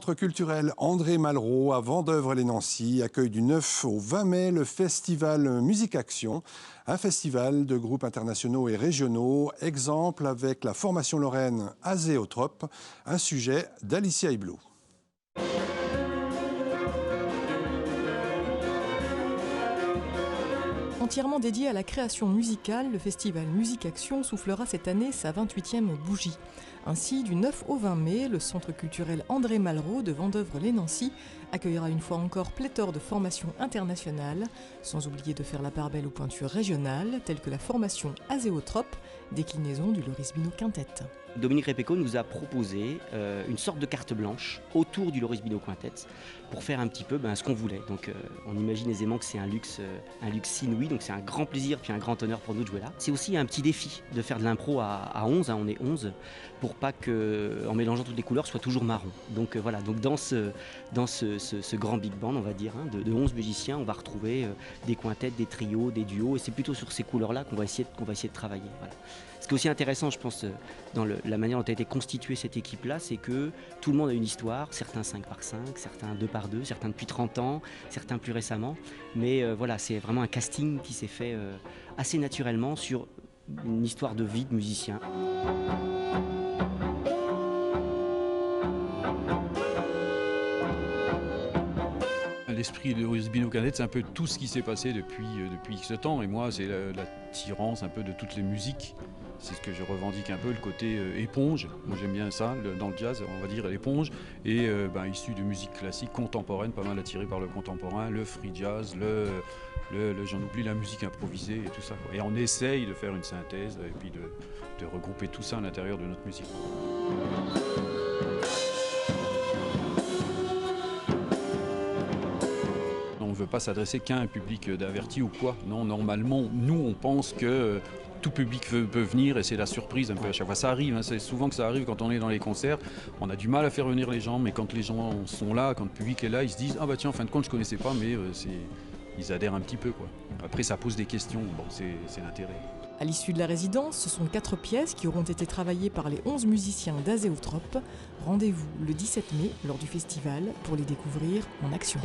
centre culturel André Malraux à Vendeuvre-les-Nancy accueille du 9 au 20 mai le festival Musique Action, un festival de groupes internationaux et régionaux, exemple avec la formation lorraine Azéotrope, un sujet d'Alicia Iblou. Entièrement dédié à la création musicale, le festival Musique Action soufflera cette année sa 28e bougie. Ainsi, du 9 au 20 mai, le centre culturel André Malraux de Vendeuvre-les-Nancy accueillera une fois encore pléthore de formations internationales, sans oublier de faire la part belle aux pointures régionales, telles que la formation Azéotrope, déclinaison du Loris Bino Quintet. Dominique Repecco nous a proposé une sorte de carte blanche autour du Loris Bino Quintet pour faire un petit peu ce qu'on voulait. Donc on imagine aisément que c'est un luxe inouï, donc c'est un grand plaisir puis un grand honneur pour nous de jouer là. C'est aussi un petit défi de faire de l'impro à 11, on est 11, pour pas que, en mélangeant toutes les couleurs, soit toujours marron. Donc voilà, donc dans ce grand big band, on va dire, de 11 musiciens, on va retrouver des quintettes, des trios, des duos, et c'est plutôt sur ces couleurs-là qu'on va essayer de travailler. Voilà. Ce qui est aussi intéressant, je pense, dans la manière dont a été constituée cette équipe-là, c'est que tout le monde a une histoire, certains 5 par 5, certains 2 par 2, certains depuis 30 ans, certains plus récemment. Mais voilà, c'est vraiment un casting qui s'est fait assez naturellement sur une histoire de vie de musicien. L'esprit de Loris Bino Quintet, c'est un peu tout ce qui s'est passé depuis X temps. Et moi, c'est l'attirance un peu de toutes les musiques. C'est ce que je revendique un peu, le côté éponge. Moi, j'aime bien ça, dans le jazz, on va dire l'éponge. Et issu de musique classique contemporaine, pas mal attiré par le contemporain, le free jazz, j'en oublie, la musique improvisée et tout ça, quoi. Et on essaye de faire une synthèse et puis de regrouper tout ça à l'intérieur de notre musique. On ne veut pas s'adresser qu'à un public d'avertis ou quoi. Non, normalement, nous, on pense que tout public peut venir et c'est la surprise un peu à chaque fois. Ça arrive, c'est souvent que ça arrive quand on est dans les concerts. On a du mal à faire venir les gens, mais quand les gens sont là, quand le public est là, ils se disent « Ah bah tiens, en fin de compte, je ne connaissais pas, mais ils adhèrent un petit peu, quoi. » Après, ça pose des questions, bon, c'est l'intérêt. À l'issue de la résidence, ce sont 4 pièces qui auront été travaillées par les 11 musiciens d'Azéotrope. Rendez-vous le 17 mai lors du festival pour les découvrir en action.